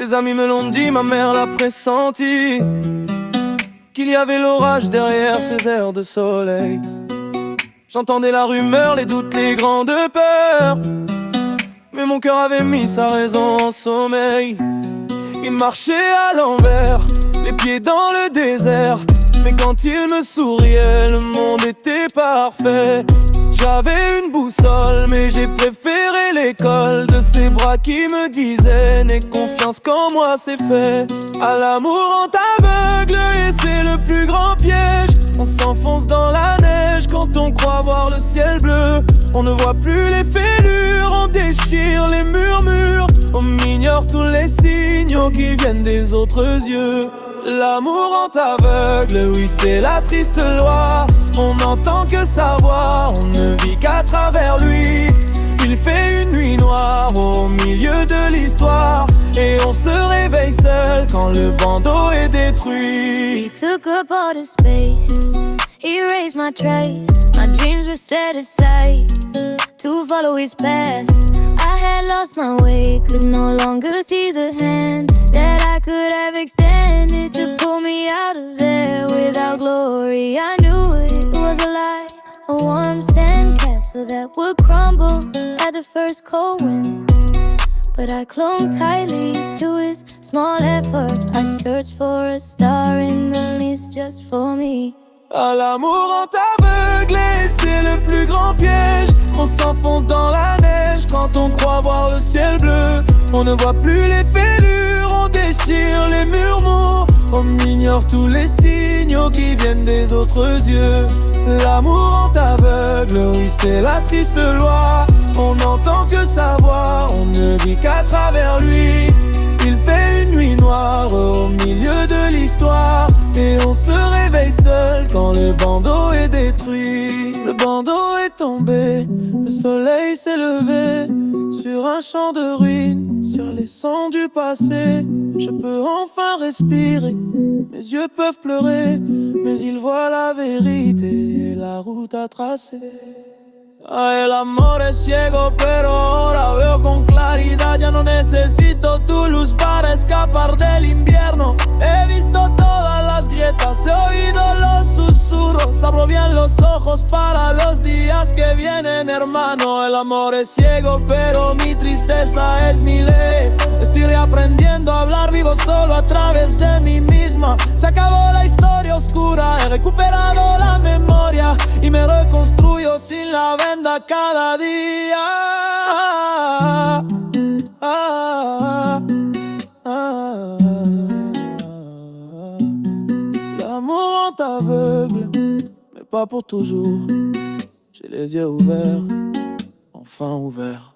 Les amis me l'ont dit, ma mère l'a pressenti, qu'il y avait l'orage derrière ces airs de soleil. J'entendais la rumeur, les doutes, les grandes peurs, mais mon cœur avait mis sa raison en sommeil. Il marchait à l'envers, les pieds dans le désert, mais quand il me souriait, le monde était parfait. J'avais une boussole, mais j'ai préféré l'école de ces bras qui me disaient n'aie confiance qu'en moi c'est fait. À l'amour on t'aveugle et c'est le plus grand piège. On s'enfonce dans la neige quand on croit voir le ciel bleu. On ne voit plus les fêlures, on déchire les murmures. On ignore tous les signaux qui viennent des autres yeux. L'amour en t'aveugle, oui c'est la triste loi. On n'entend que sa voix, on ne vit qu'à travers lui. Il fait une nuit noire au milieu de l'histoire, et on se réveille seul quand le bandeau est détruit. He took up all the space, he erased my trace. My dreams were set aside to follow his path. I had lost my way, could no longer see the hand that I could have extended to pull me out of there. Without glory, I knew it was a lie, a warm sandcastle that would crumble at the first cold wind. But I clung tightly to his small effort. I searched for a star in the mist just for me. À l'amour on t'aveugle et c'est le plus grand piège. On s'enfonce dans la neige quand on croit voir le ciel bleu. On ne voit plus les fêlures, on déchire les murmures. On ignore tous les signaux qui viennent des autres yeux. L'amour en t'aveugle, oui c'est la triste loi. On n'entend que sa voix, on ne vit qu'à travers lui. Il fait une nuit noire au milieu de l'histoire, et on se réveille seul quand le bandeau est détruit. Le bandeau est tombé, le soleil s'est levé sur un champ de ruines, sur les sons du passé. Je peux enfin respirer, mes yeux peuvent pleurer, mais ils voient la vérité et la route à tracer. Ay, el amor es ciego, pero ahora veo con claridad. Ya no necesito tu luz para escapar del invierno. He visto todas las grietas, he oído los susurros. Abro bien los ojos para los días que vienen, hermano. El amor es ciego, pero mi tristeza es mi ley. Estoy reaprendiendo a hablar, vivo solo a través de mí misma. Se acabó la historia oscura, he recuperado la memoria y me reconstruyo sin la venda cada día. L'amour t'aveugle, mais pas pour toujours. J'ai les yeux ouverts, enfin ouverts.